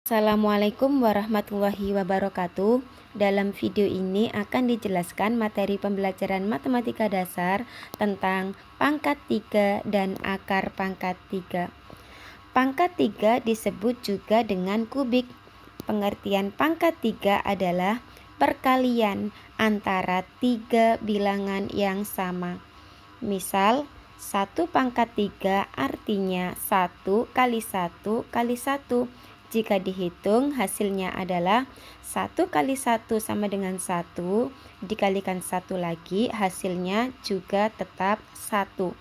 Assalamualaikum warahmatullahi wabarakatuh. Dalam video ini akan dijelaskan materi pembelajaran matematika dasar tentang pangkat 3 dan akar pangkat 3. Pangkat 3 disebut juga dengan kubik. Pengertian pangkat 3 adalah perkalian antara 3 bilangan yang sama. Misal, 1 pangkat 3 artinya 1 kali 1 kali 1. Jika dihitung hasilnya adalah 1 kali 1 sama dengan 1, dikalikan 1 lagi hasilnya juga tetap 1.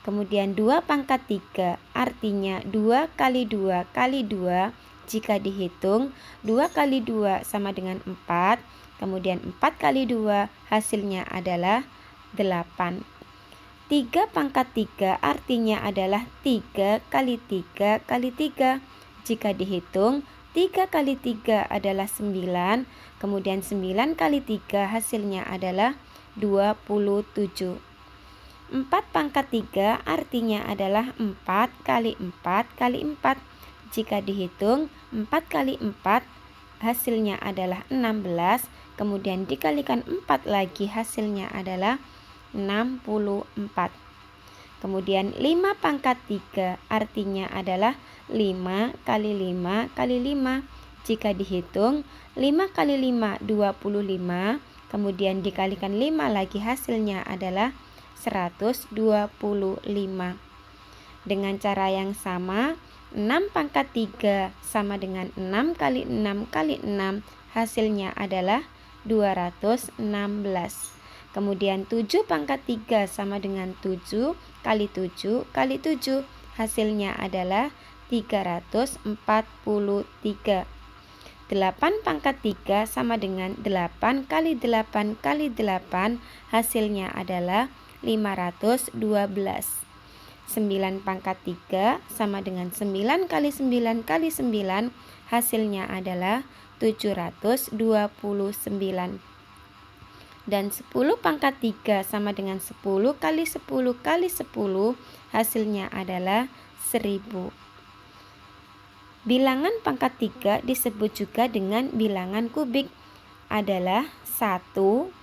Kemudian 2 pangkat 3 artinya 2 kali 2 kali 2. Jika dihitung 2 kali 2 sama dengan 4, kemudian 4 kali 2 hasilnya adalah 8. 3 pangkat 3 artinya adalah 3 kali 3 kali 3. Jika dihitung 3 kali 3 adalah 9, kemudian 9 kali 3 hasilnya adalah 27. 4 pangkat 3 artinya adalah 4 kali 4 kali 4. Jika dihitung 4 kali 4 hasilnya adalah 16, kemudian dikalikan 4 lagi hasilnya adalah 64. Kemudian 5 pangkat 3 artinya adalah 5 kali 5 kali 5. Jika dihitung 5 kali 5 25, kemudian dikalikan 5 lagi hasilnya adalah 125. Dengan cara yang sama, 6 pangkat 3 sama dengan 6 kali 6 kali 6, hasilnya adalah 216. Kemudian 7 pangkat 3 sama dengan 7 kali 7 kali 7, hasilnya adalah 343. 8 pangkat 3 sama dengan 8 kali 8 kali 8, hasilnya adalah 512. 9 pangkat 3 sama dengan 9 kali 9 kali 9, hasilnya adalah 729. Dan 10 pangkat 3 sama dengan 10 kali 10 kali 10, hasilnya adalah 1000. Bilangan pangkat 3 disebut juga dengan bilangan kubik, adalah 1,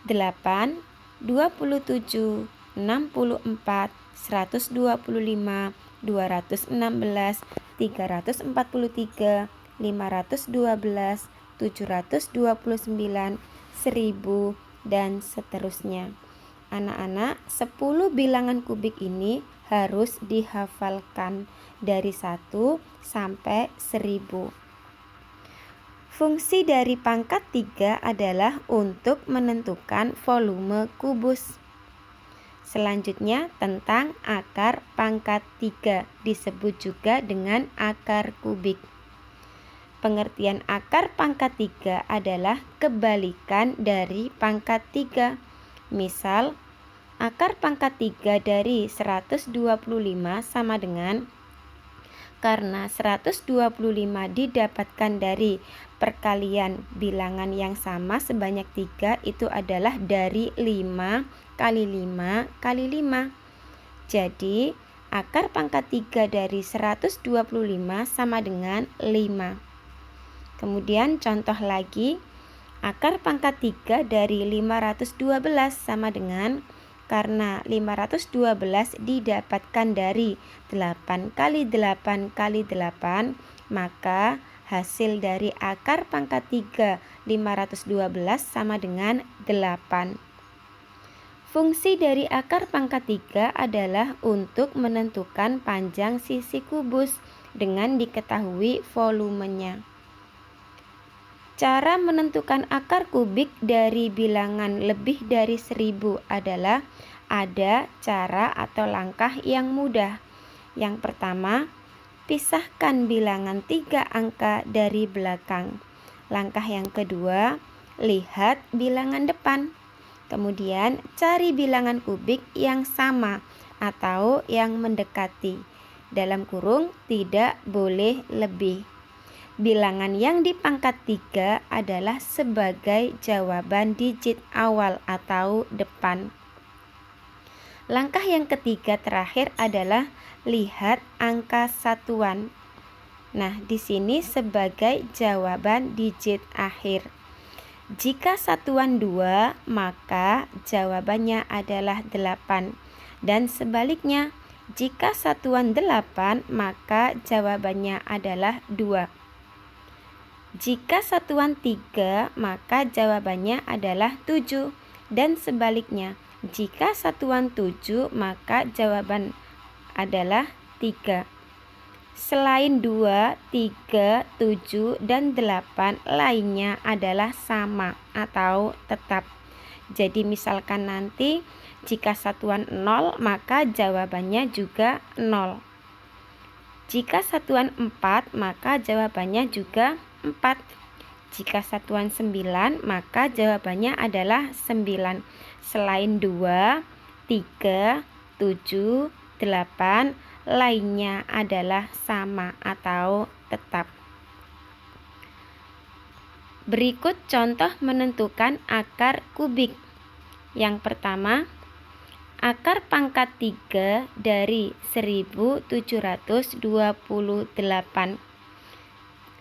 8, 27, 64, 125, 216, 343, 512, 729, 1000, dan seterusnya. Anak-anak, 10 bilangan kubik ini harus dihafalkan dari 1 sampai 1000. Fungsi dari pangkat 3 adalah untuk menentukan volume kubus. Selanjutnya tentang akar pangkat 3, disebut juga dengan akar kubik. Pengertian akar pangkat 3 adalah kebalikan dari pangkat 3. Misal, akar pangkat 3 dari 125 sama dengan, karena 125 didapatkan dari perkalian bilangan yang sama sebanyak 3, itu adalah dari 5 kali 5 kali 5. Jadi, akar pangkat 3 dari 125 sama dengan 5. Kemudian contoh lagi, akar pangkat 3 dari 512 sama dengan, karena 512 didapatkan dari 8 kali 8 kali 8, maka hasil dari akar pangkat 3 512 sama dengan 8. Fungsi dari akar pangkat 3 adalah untuk menentukan panjang sisi kubus dengan diketahui volumenya. Cara menentukan akar kubik dari bilangan lebih dari 1000 adalah ada cara atau langkah yang mudah. Yang pertama, pisahkan bilangan 3 angka dari belakang. Langkah yang kedua, lihat bilangan depan. Kemudian cari bilangan kubik yang sama atau yang mendekati. Dalam kurung, tidak boleh lebih. Bilangan yang di pangkat 3 adalah sebagai jawaban digit awal atau depan. Langkah yang ketiga terakhir adalah lihat angka satuan. Nah, di sini sebagai jawaban digit akhir. Jika satuan 2, maka jawabannya adalah 8. Dan sebaliknya, jika satuan 8, maka jawabannya adalah 2. Jika satuan 3, maka jawabannya adalah 7. Dan sebaliknya, jika satuan 7, maka jawaban adalah 3. Selain 2, 3, 7, dan 8 lainnya adalah sama atau tetap. Jadi misalkan nanti jika satuan 0, maka jawabannya juga 0. Jika satuan 4, maka jawabannya juga 4. Jika satuan 9, maka jawabannya adalah 9. Selain 2, 3, 7, 8 lainnya adalah sama atau tetap. Berikut contoh menentukan akar kubik. Yang pertama, akar pangkat 3 dari 1728.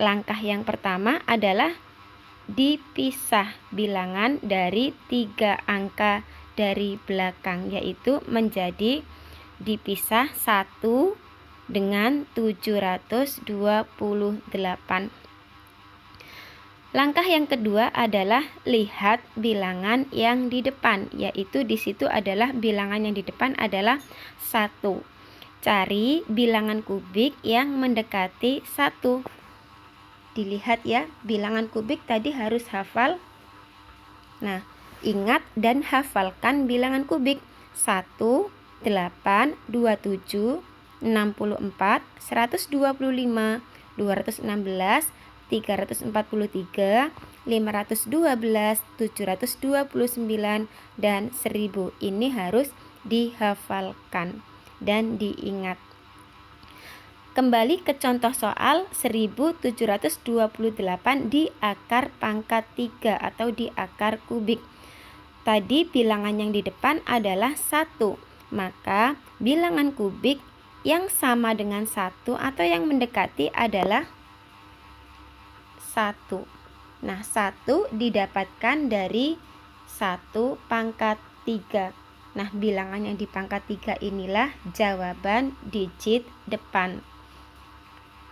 Langkah yang pertama adalah dipisah bilangan dari 3 angka dari belakang, yaitu menjadi dipisah 1 dengan 728. Langkah yang kedua adalah lihat bilangan yang di depan, yaitu di situ adalah bilangan yang di depan adalah 1. Cari bilangan kubik yang mendekati 1. Dilihat ya, bilangan kubik tadi harus hafal. Nah, ingat dan hafalkan bilangan kubik. 1, 8, 27, 64, 125, 216, 343, 512, 729, dan 1000. Ini harus dihafalkan dan diingat. Kembali ke contoh soal 1728 di akar pangkat 3 atau di akar kubik. Tadi bilangan yang di depan adalah 1. Maka bilangan kubik yang sama dengan 1 atau yang mendekati adalah 1. Nah, 1 didapatkan dari 1 pangkat 3. Nah, bilangan yang di pangkat 3 inilah jawaban digit depan.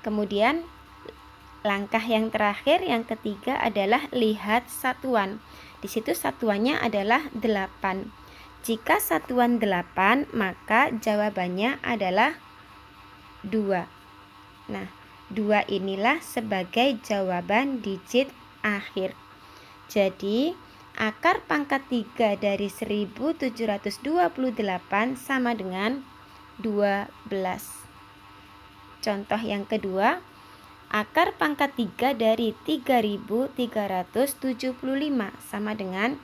Kemudian langkah yang terakhir, yang ketiga adalah lihat satuan. Di situ satuannya adalah 8. Jika satuan 8, maka jawabannya adalah 2. Nah, 2 inilah sebagai jawaban digit akhir. Jadi, akar pangkat 3 dari 1728 sama dengan 12. Contoh yang kedua, akar pangkat 3 dari 3375 sama dengan,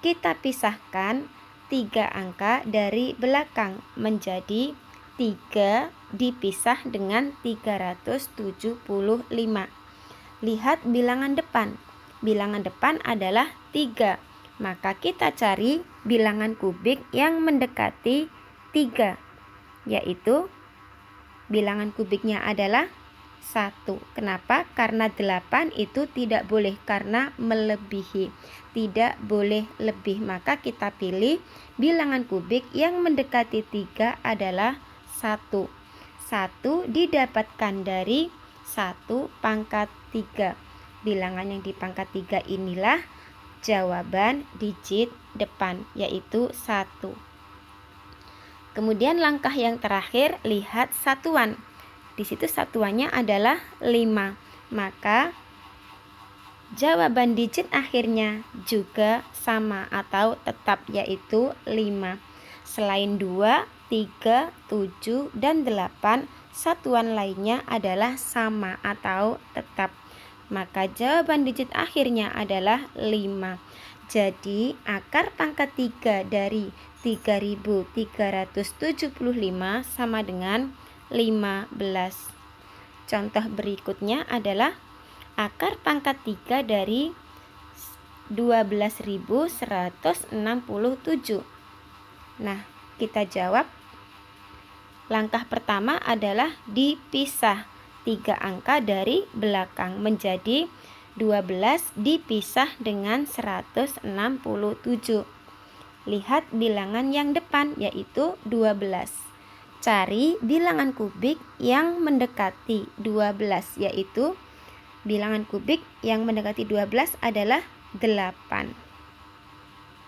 kita pisahkan 3 angka dari belakang menjadi 3 dipisah dengan 375. Lihat bilangan depan. Bilangan depan adalah 3. Maka kita cari bilangan kubik yang mendekati 3, yaitu bilangan kubiknya adalah 1. Kenapa? Karena 8 itu tidak boleh, karena melebihi. Tidak boleh lebih. Maka kita pilih bilangan kubik yang mendekati 3 adalah 1. 1 didapatkan dari 1 pangkat 3. Bilangan yang di pangkat 3 inilah jawaban digit depan, yaitu 1. Kemudian langkah yang terakhir, lihat satuan. Di situ satuannya adalah 5. Maka jawaban digit akhirnya juga sama atau tetap, yaitu 5. Selain 2, 3, 7, dan 8, satuan lainnya adalah sama atau tetap. Maka jawaban digit akhirnya adalah 5. Jadi akar pangkat 3 dari 3375 sama dengan 15. Contoh berikutnya adalah akar pangkat 3 dari 12.167. Nah, kita jawab. Langkah pertama adalah dipisah 3 angka dari belakang menjadi 12 dipisah dengan 167. Lihat bilangan yang depan yaitu 12. Cari bilangan kubik yang mendekati 12 yaitu bilangan kubik yang mendekati 12 adalah 8.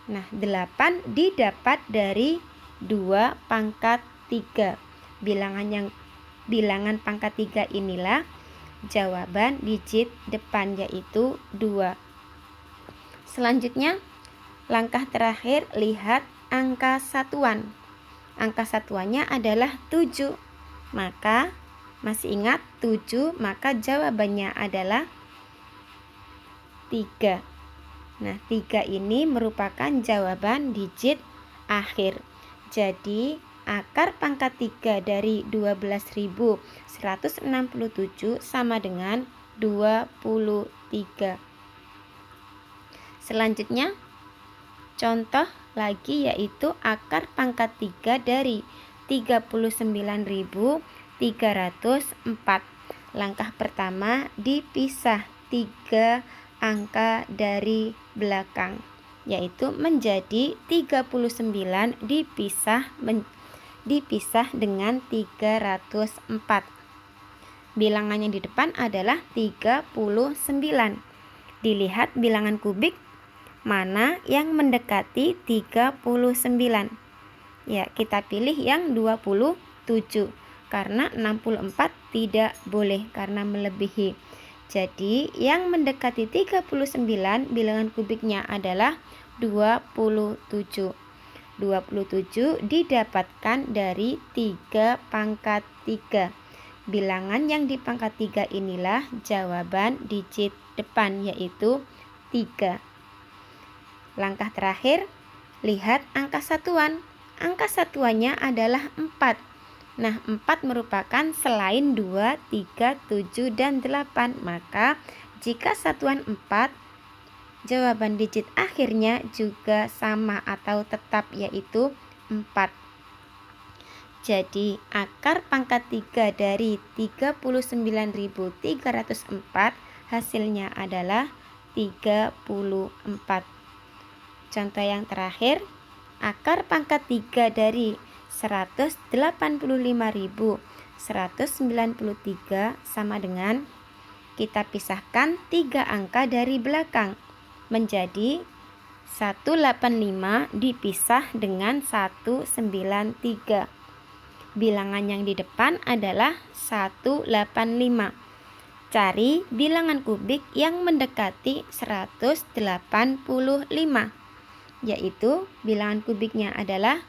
Nah, 8 didapat dari 2 pangkat 3. Bilangan pangkat 3 inilah jawaban digit depan yaitu 2. Selanjutnya, langkah terakhir lihat angka satuan. Angka satuannya adalah 7. Maka masih ingat 7, maka jawabannya adalah 3. Nah, 3 ini merupakan jawaban digit akhir. Jadi, akar pangkat 3 dari 12.167 sama dengan 23. Selanjutnya, contoh lagi yaitu akar pangkat 3 dari 39.304. Langkah pertama, dipisah 3 angka dari belakang, yaitu menjadi 39 dipisah dengan 304. Bilangannya di depan adalah 39. Dilihat bilangan kubik mana yang mendekati 39. Ya, kita pilih yang 27 karena 64 tidak boleh karena melebihi. Jadi, yang mendekati 39 bilangan kubiknya adalah 27. 27 didapatkan dari 3 pangkat 3. Bilangan yang di pangkat 3 inilah jawaban digit depan yaitu 3. Langkah terakhir, lihat angka satuan. Angka satuannya adalah 4. Nah, 4 merupakan selain 2, 3, 7, dan 8. Maka, jika satuan 4, jawaban digit akhirnya juga sama atau tetap yaitu 4. Jadi, akar pangkat 3 dari 39.304 hasilnya adalah 34. Contoh yang terakhir, akar pangkat 3 dari 185.193 sama dengan, kita pisahkan 3 angka dari belakang menjadi 185 dipisah dengan 193. Bilangan yang di depan adalah 185. Cari bilangan kubik yang mendekati 185. Yaitu bilangan kubiknya adalah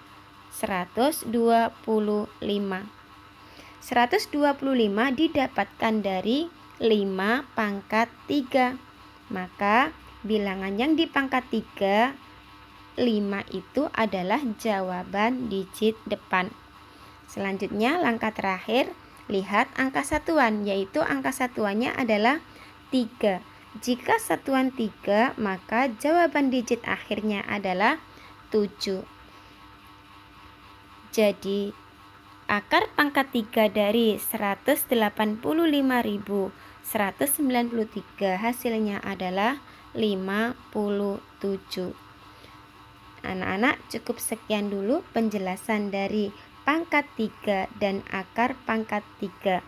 125. 125 didapatkan dari 5 pangkat 3. Maka bilangan yang di pangkat 3, 5 itu adalah jawaban digit depan. Selanjutnya, langkah terakhir, lihat angka satuan, yaitu angka satuannya adalah 3. Jika satuan 3, maka jawaban digit akhirnya adalah 7. Jadi, akar pangkat 3 dari 185.193 hasilnya adalah 57. Anak-anak, cukup sekian dulu penjelasan dari pangkat 3 dan akar pangkat 3.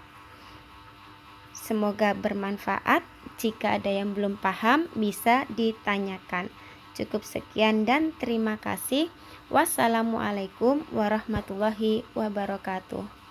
Semoga bermanfaat. Jika ada yang belum paham, bisa ditanyakan. Cukup sekian dan terima kasih. Wassalamualaikum warahmatullahi wabarakatuh.